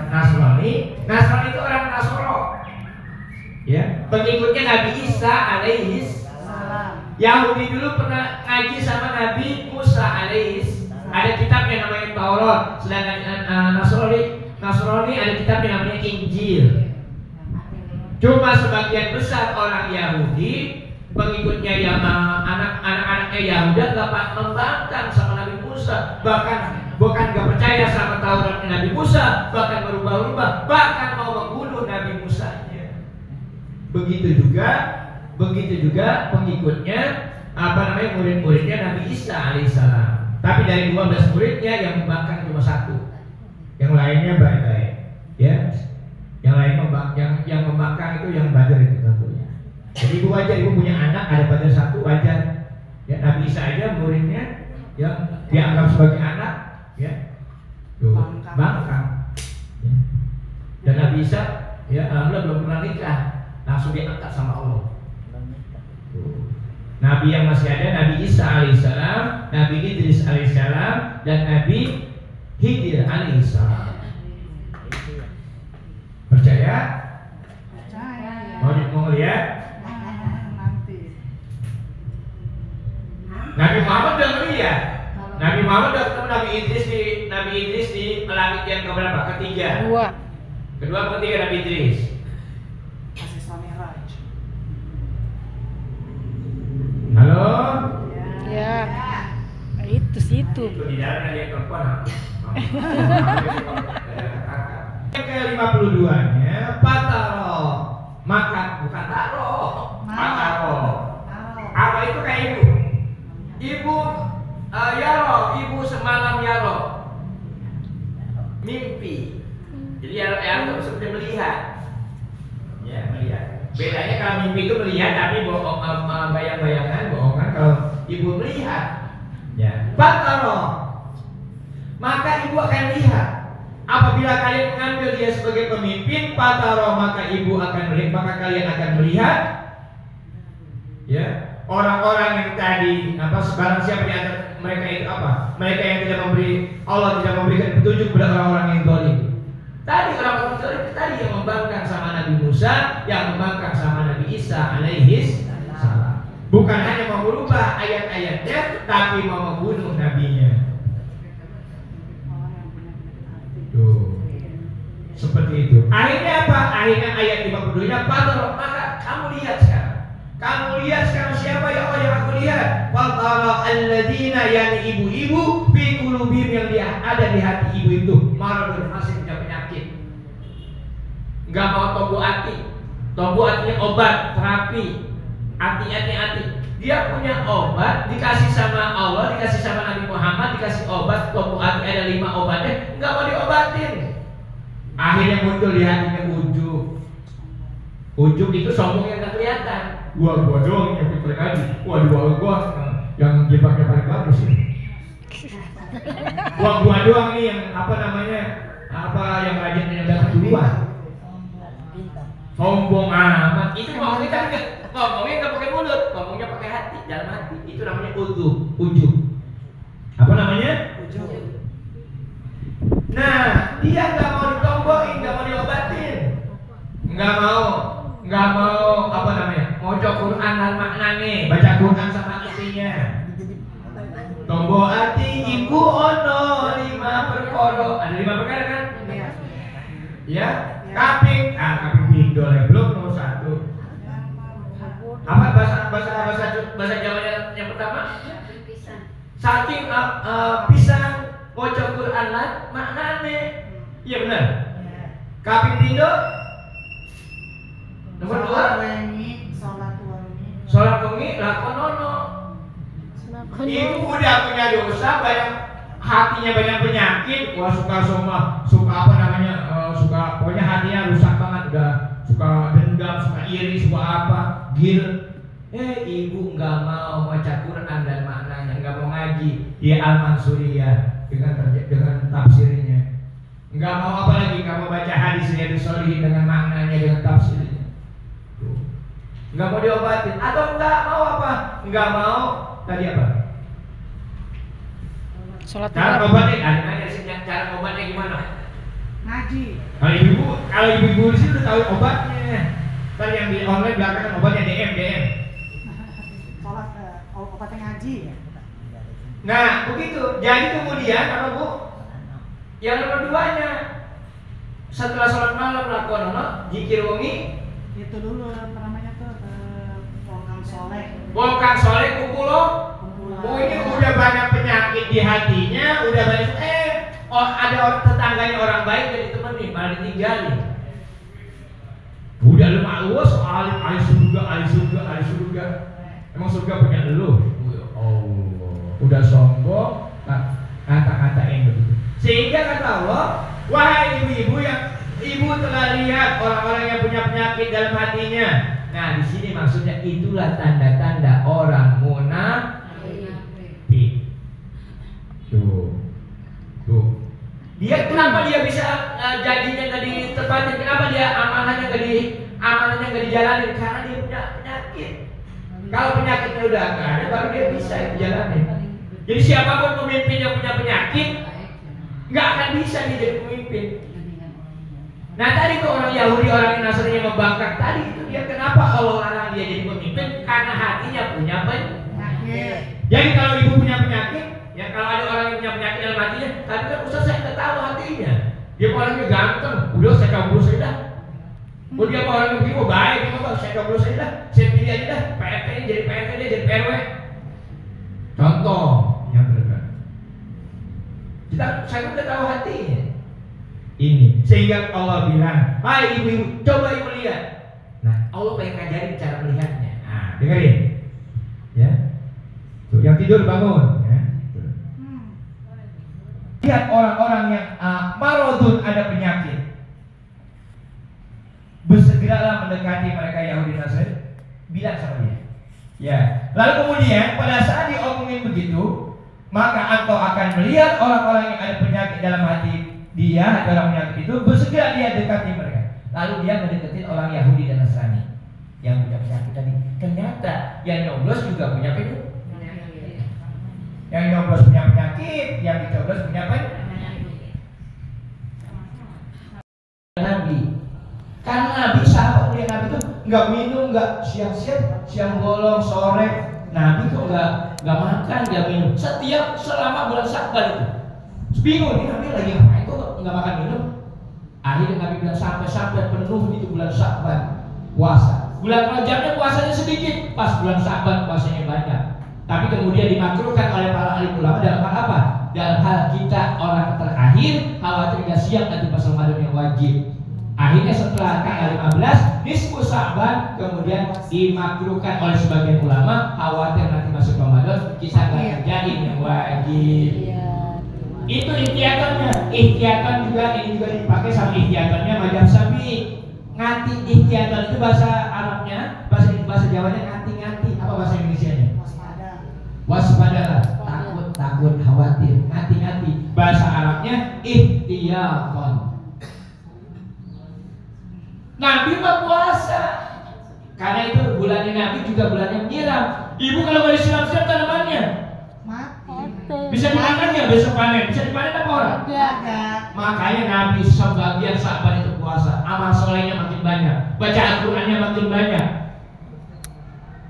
Nasrani. Nasrani itu orang Nasoro. Ya, pengikutnya Nabi Isa alaihis salam. Yahudi dulu pernah ngaji sama Nabi Musa alaihis. Ada kitab yang namanya Taurat. Sedangkan Nasrani ada kitab yang namanya Injil. Cuma sebagian besar orang Yahudi, pengikutnya yang anak-anaknya Yahuda dapat membangkang sama Nabi Musa, bahkan bukan gak percaya sama Taurat Nabi Musa, bahkan berubah-ubah, bahkan mau membunuh Nabi Musanya. Begitu juga pengikutnya murid-muridnya Nabi Isa alaihissalam. Tapi dari 12 muridnya yang membangkang cuma 1, yang lainnya baik-baik. Ya, yang membangkang itu yang Badar itu tentunya. Jadi ibu wajar, ibu punya anak ada Badar 1 wajar. Ya, Nabi Isa aja muridnya yang dianggap sebagai anak, ya, bangkang. Ya. Dan Nabi Isa, ya, alhamdulillah belum pernah nikah, langsung diangkat sama Allah. Nabi yang masih ada Nabi Isa alaihissalam, Nabi Idris alaihissalam, dan Nabi Khidir alaihissalam. Percaya? Mau lihat? Nabi Muhammad udah melihat. Nabi Muhammad udah ketemu Nabi Idris di langit yang keberapa? Ketiga. Kedua atau ketiga Nabi Idris. Halo? Ya. Itu situ. Itu di dalam ada yang perempuan. Yang ke-52-nya Pataro. Maka bukan taro. Pataro. Apa itu kayak ibu? Ibu yaro, ibu semalam yaro. Mimpi. Jadi yaro itu seperti melihat. Ya, melihat. Bedanya kalau mimpi itu melihat tapi bayang-bayangan, bohongan. Kalau ibu melihat, ya. Pataro. Maka ibu akan lihat. Apabila kalian mengambil dia sebagai pemimpin, pataro, maka ibu akan melihat, maka kalian akan melihat, ya, orang-orang yang tadi barang siapa di antara mereka itu mereka yang tidak memberi, Allah tidak memberikan petunjuk kepada orang-orang yang zalim. Tadi orang-orang zalim tadi yang membangkang sama Nabi Musa, yang membangkang sama Nabi Isa alaihis salam. Bukan hanya mau merubah ayat-ayatnya, tapi mau membunuh nabinya. Seperti itu. Akhirnya apa? Akhirnya ayat 52-nya pataro, maka kamu lihat sekarang. Kamu lihat sekarang siapa ya Allah yang aku lihat? Pataro alladzina, yani ibu-ibu fi qulubihim, yang dia ada di hati ibu itu maradun, masih punya penyakit. Enggak mau tobu hati. Tobu artinya obat, terapi. Hati. Dia punya obat, dikasih sama Allah, dikasih sama Nabi Muhammad, dikasih obat tobu hati, ada 5 obatnya, enggak mau diobatin. Akhirnya muncul di hatinya ujub. Ujub itu sombong yang gak kelihatan. Gua doang yang paling lagi. Gua yang jebaknya paling bagus ini. Gua doang nih yang yang rajin yang dapat duluan. Sombong amat. Itu ngomongnya kan ngomongnya gak pakai mulut, ngomongnya pakai hati, dalam hati. Itu namanya ujub. Apa namanya? Ujub. Nah, dia nggak mau ditombokin, nggak mau diobatin, nggak mau ngocok Quran dan maknanya, baca Quran sama isinya. Tombo hati ibu ono 5 perkara, ada 5 perkara kan? Ya, kaping pindo lagi belum nomor 1. Apa bahasa Jawanya yang pertama? Saking pisang ngocok Quran lah maknane. Iya benar. Kaping pindo nomor 2 sholat wengi lakonono. Ibu udah punya dosa, banyak hatinya banyak penyakit, suka pokoknya hatinya rusak banget, udah suka dendam, suka iri, suka apa, gil. Ibu nggak mau baca Quran dan maknanya, nggak mau ngaji di Al-Mansuriyah dengan tafsirnya, nggak mau apa lagi, nggak mau baca hadis Riyadhus Shalihin dengan maknanya, dengan tafsirnya, nggak mau diobatin, atau nggak mau apa, nggak mau tadi apa? Sholat Cara obatnya, cara obatnya gimana? Ngaji. Kalau ibu-ibu di sini udah tahu obatnya. Ntar yang di online belakangan obatnya DM. Sholat obatnya ngaji. Nah begitu. Jadi kemudian apa Bu? Yang nomor 2-nya setelah sholat malam lakukan zikir wengi. Itu dulu apa namanya tuh Volkan soleh kumpul. Oh ini udah banyak penyakit di hatinya, udah banyak ada orang tetangganya orang baik jadi temenin malah ditinggalin. Udah lu malu soal ahli surga. Emang surga punya lu? Oh, udah sombong, kata-katain begitu. Sehingga kata Allah, wahai ibu-ibu yang ibu telah lihat orang-orang yang punya penyakit dalam hatinya. Nah, di sini maksudnya itulah tanda-tanda orang munafik. Tuh. Dia kenapa dia bisa janjinya nggak ditepatin? Kenapa dia amanahnya nggak dijalanin? Karena dia punya penyakit. Kalau penyakitnya udah nggak ada, baru dia bisa dijalanin. Jadi siapapun pemimpin yang punya penyakit, nggak akan bisa dia jadi pemimpin. Nah tadi tuh orang Yahudi, orang Nasrani yang membangkang tadi itu dia kenapa Allah larang dia jadi pemimpin? Karena hatinya punya penyakit. Jadi kalau ibu punya penyakit, ya kalau ada orang yang punya penyakit dalam hatinya, tapi kan Ustaz saya nggak tahu hatinya. Dia orangnya ganteng, udah saya coblos aja dah. Dia orangnya begini, baik, saya coblos aja dah. Saya pilih aja dah, PRT jadi PRT dia jadi PRW. Contoh yang terdekat. Saya udah tahu hatinya. Ini sehingga Allah bilang, hai ibu-ibu, coba ibu lihat. Nah, Allah pengen ngajarin cara melihatnya. Nah, dengerin, ya. Tuh, yang tidur bangun, ya. Lihat orang-orang yang marodun ada penyakit. Bersegeralah mendekati mereka Yahudi Nasrani, bilang sama dia. Ya. Lalu kemudian pada saat diomongin begitu, maka engkau akan melihat orang-orang yang ada penyakit dalam hati. Dia orang penyakit itu bersegera dia dekati mereka. Lalu dia mendekati orang Yahudi dan Nasrani yang punya penyakit tadi. Ternyata yang nyoblos juga punya penyakit. Yang nyoblos punya penyakit, yang dicoblos punya penyakit. Nabi, karena Nabi sahabat dia Nabi itu nggak minum, nggak siang bolong sore. Nabi kok nggak makan, nggak minum. Setiap selama bulan Syakban itu. Bingung nih Nabi lagi ngapain kok nggak makan minum. Akhirnya Nabi bilang sampai penuh itu bulan Syakban puasa. Bulan Rajabnya puasanya sedikit, pas bulan Syakban puasanya banyak. Tapi kemudian dimakruhkan oleh para ahli ulama dalam hal apa? Dalam hal kita orang terakhir khawatir nggak siap nanti pas Ramadan yang wajib. Akhirnya setelah tanggal 15 nisfu Sya'ban kemudian dimakruhkan oleh sebagian ulama khawatir nanti masuk Ramadan kita nggak kerjain yang wajib. Itu ikhtiatannya. Ikhtiatan juga ini juga dipakai sama ikhtiatannya mazhab Syafi'i. Nganti ikhtiatan itu bahasa Arabnya, bahasa Jawanya nganti-nganti. Apa bahasa Indonesianya? Waspadalah. Takut, khawatir. Nganti-nganti. Bahasa Arabnya ikhtiatan. Nabi mah puasa. Karena itu bulannya Nabi juga bulannya menyiram. Ibu kalau nggak disiram-siram tanamannya bisa dimakan nggak besok panen? Bisa dipanen apa orang? Makanya Nabi sebagian sahabat itu puasa. Amal solehnya makin banyak, baca Al-Qurannya makin banyak.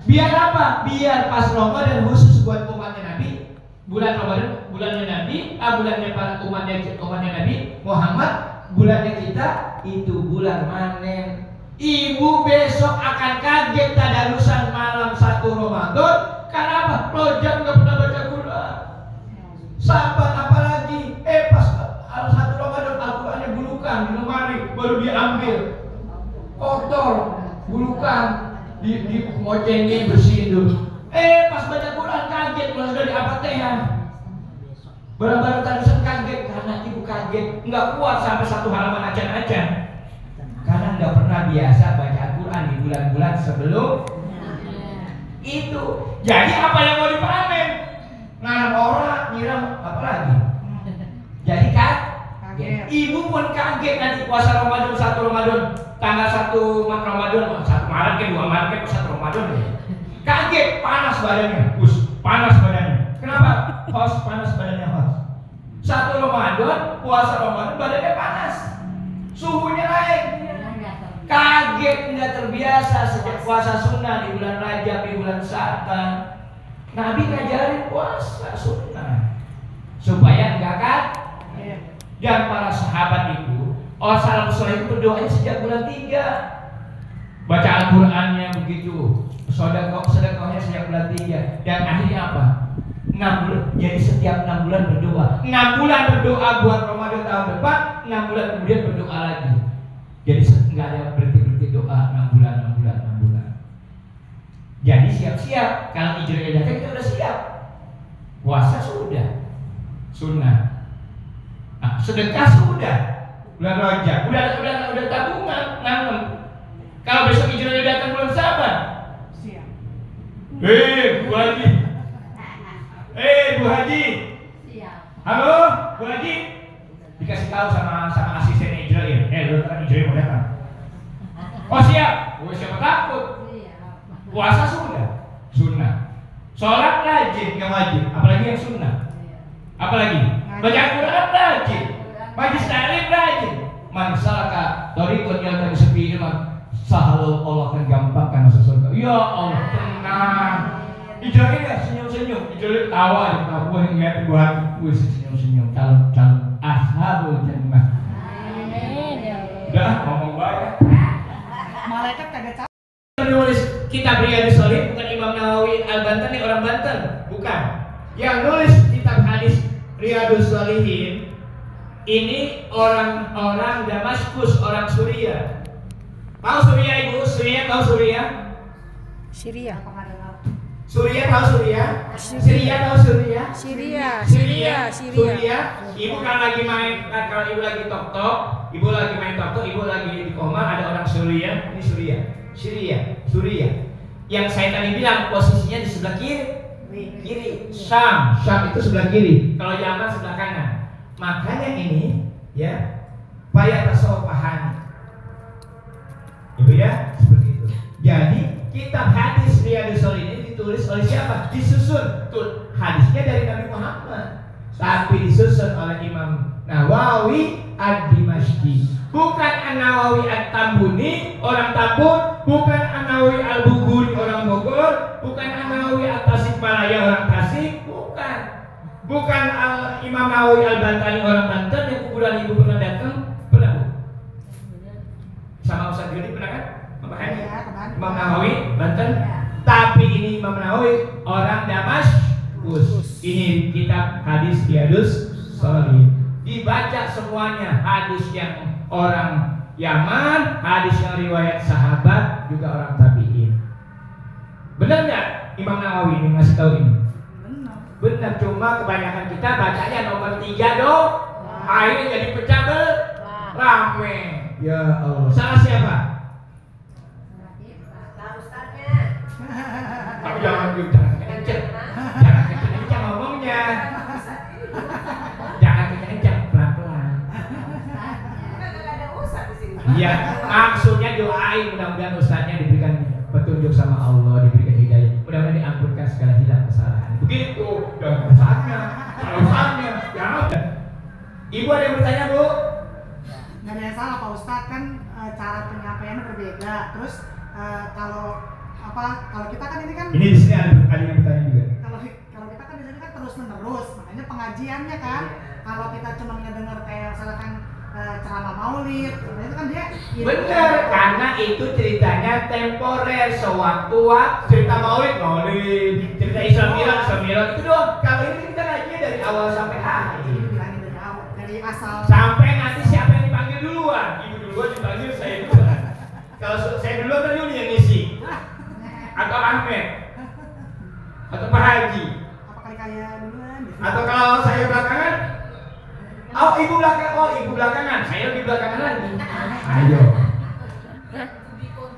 Biar apa? Biar pas Ramadan khusus buat umatnya Nabi. Bulan Ramadan bulannya Nabi, bulannya para umatnya Nabi Muhammad. Bulannya kita itu bulan panen. Ibu besok akan kaget tadarusan malam 1 Ramadan. Karena apa? Rojab nggak pernah baca Quran. Sahabat apalagi pas 1 Ramadan Al-Qurannya bulukan di lemari baru diambil kotor bulukan dimocengin bersihin dulu. Pas baca Quran kaget mulai sudah di-Al-Fatihah. Barang-barang tarusan kaget karena ibu kaget nggak kuat sampai 1 halaman acan-acan karena nggak pernah biasa baca Al-Quran di bulan-bulan sebelum itu. Jadi apa yang mau dipanen? Nanam orang, nyiram apa lagi? Jadi kaget. Ibu pun kaget nanti puasa Ramadan 1 Ramadan tanggal 1 Ramadan 1 Maret ke 2 Maret ke 1 Ramadan ya. Kaget, panas badannya. Panas badannya. Kenapa? Panas badannya. 1 Ramadan puasa Ramadan badannya panas. sudah terbiasa sejak puasa sunnah di bulan Rajab, di bulan Sya'ban. Nabi ngajarin puasa sunnah supaya enggak kan? Dan para sahabat itu, salafus saleh itu berdoanya sejak bulan 3. Baca Al-Qur'annya begitu, sedekahnya sejak bulan 3. Dan akhirnya apa? 6 bulan. Jadi setiap 6 bulan berdoa. 6 bulan berdoa buat Ramadan tahun depan, 6 bulan kemudian berdoa lagi. Jadi enggak ada berhenti doa 6 bulan. Jadi siap-siap, kalau hijrahnya datang kita udah siap. Puasa sudah, sunnah. Nah, sedekah sudah, bulan Rajab, udah tabungan, nanam. Kalau besok hijrahnya datang bulan Saban, Siap. Bu Haji, Bu Haji, Siap. halo Bu Haji, dikasih tahu sama asisten hijrah ya, lu kan hijrah mau datang. Oh siap, siapa takut? Puasa sudah, sunnah. Sholat rajin yang wajib, apalagi yang sunnah. Apalagi baca Quran rajin, majlis taklim rajin. Man salaka thariqan yaltami fihi ilman, sahalu Allah akan gampangkan masuk surga. Ya Allah, tenang. Hijrahnya ya senyum-senyum, hijrahnya tawa, gue ngeliatin gue senyum-senyum. Calon ashabul jannah. Udah ngomong banyak. Malaikat kagak capek. Penulis kitab Riyadhus Shalihin bukan Imam Nawawi Al-Bantani orang Banten, bukan. Yang nulis kitab hadis Riyadhus Shalihin ini orang-orang Damaskus, orang Suriah. Tahu Suriah Ibu? Suriah tahu Suriah? Syria. Suriah tahu Suriah? Syria tahu Suriah? Syria. Ibu kan lagi main, kalau ibu lagi tok-tok, ibu lagi main tok-tok, ibu lagi di Komar, ada orang Suriah, ini Suriah. Yang saya tadi bilang posisinya di sebelah kiri. Syam itu sebelah kiri. Kalau Yaman sebelah kanan. Makanya ini ya, payah tasawuf pahami. Ibu ya, seperti itu. Jadi kitab hadis Riyadhus Shalihin ini ditulis oleh siapa? Disusun. Tuh, hadisnya dari Nabi Muhammad, tapi disusun oleh Imam Nawawi Ad-Dimashqi. Bukan An-Nawawi At-Tambuni orang Tambun, bukan An-Nawawi Al-Buguri orang Bogor, bukan An-Nawawi At-Tasikmalaya orang Tasik, bukan. Bukan Imam Nawawi Al-Bantani orang Banten yang kuburan ibu pernah datang, pernah Bu? Sama Ustaz Juni pernah kan? Imam Nawawi Banten. Tapi ini Imam Nawawi orang Damaskus. Ini kitab hadis Riyadhus Shalihin. Dibaca semuanya, hadis yang orang Yaman, hadis yang riwayat sahabat, juga orang tabi'in. Benar nggak Imam Nawawi ini ngasih tahu ini? Benar, cuma kebanyakan kita bacanya nomor 3 dong. Akhirnya jadi pecah rame. Ya Allah. Salah siapa? Tapi jangan kenceng. Jangan kenceng ngomongnya. Jangan kenceng, pelan-pelan. Iya, maksudnya doain mudah-mudahan ustaznya diberikan petunjuk sama Allah, diberikan hidayah. Mudah-mudahan diampunkan segala hilang kesalahan. Begitu, dan ustaznya, jangan. Ibu ada yang bertanya, Bu? Nggak ada yang salah Pak Ustadz, kan cara penyampaiannya berbeda. Terus kalau kita kan ini kan Ini di sini ada yang bertanya juga. Kalau kita kan di sini kan terus menerus, makanya pengajiannya kan. Kalau kita cuma ngedenger kayak misalkan ceramah maulid, itu kan dia bener, karena itu ceritanya temporer, sewaktu-waktu. Cerita maulid, cerita Islam Mi'raj itu doang. Kalau ini kita ngajinya dari awal sampai akhir. dibilangin dari awal, dari asal. Sampai nanti siapa yang dipanggil duluan? Ibu duluan dipanggil, saya duluan. Kalau saya duluan kan Yuli yang ngisi, atau Ahmed, atau Pak Haji, Apa kali duluan? atau kalau saya belakangan, ibu belakangan, saya lebih belakangan lagi. Ayo.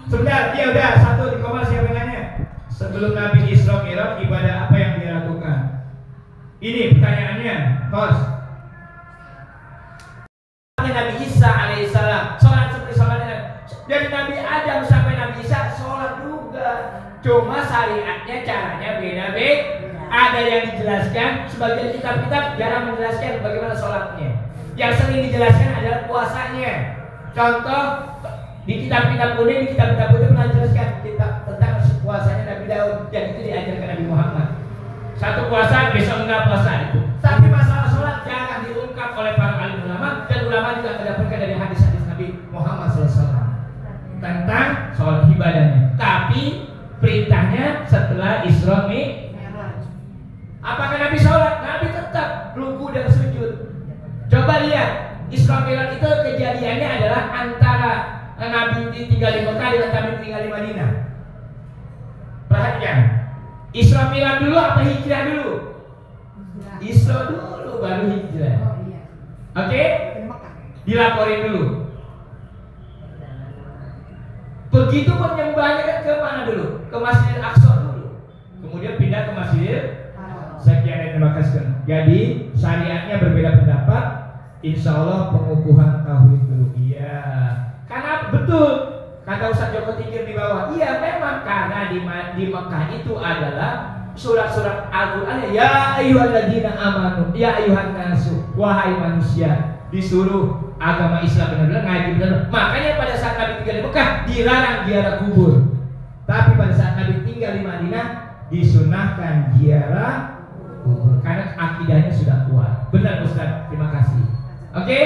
Sebentar, ya udah, satu di Komar siapa yang nanya? Sebelum Nabi Isra Mi'raj, ibadah apa yang dilakukan? Ini pertanyaannya, Bos. Nabi Isa alaihissalam sholat seperti sholatnya dari Nabi Adam sampai Nabi Isa sholat juga, cuma syariatnya caranya beda-beda. Ada yang dijelaskan, sebagian kitab-kitab jarang menjelaskan bagaimana sholatnya. Yang sering dijelaskan adalah puasanya. Contoh Di kitab-kitab kuning, di kitab-kitab putih pernah jelaskan tentang puasanya Nabi Daud, dan itu diajarkan Nabi Muhammad. Satu puasa, besok enggak puasa itu. Tapi masalah sholat jangan diungkap oleh para alim ulama, dan ulama juga mendapatkan dari hadis-hadis Nabi Muhammad SAW tentang sholat ibadahnya. Tapi perintahnya setelah Isra Mi'raj. Apakah Nabi sholat? Nabi tetap ruku dan sujud. Coba lihat, Isra Mi'raj itu kejadiannya adalah antara Nabi tinggal di Mekah dengan Nabi tinggal di Madinah. Perhatikan, Isra Mi'raj dulu apa hijrah dulu? Isra dulu baru hijrah. Oke? Dilaporin dulu. Begitu penyembahannya kan ke mana dulu? Ke Masjidil Aqsa dulu. Kemudian pindah ke Masjidil. Sekian, terima kasih. Jadi syariatnya berbeda pendapat. Insya Allah pengukuhan tauhid dulu. Iya. Karena betul kata Ustaz Joko Tingkir di bawah. Iya memang karena di Mekah itu adalah surat-surat Al-Qur'an. Ya ayyuhalladzina amanu, ya ayyuhan nasu, wahai manusia, disuruh agama Islam benar-benar ngaji benar. Makanya pada saat Nabi tinggal di Mekah dilarang ziarah kubur. Tapi pada saat Nabi tinggal di Madinah disunahkan ziarah kubur karena akidahnya sudah kuat. Benar Ustaz, terima kasih. Oke?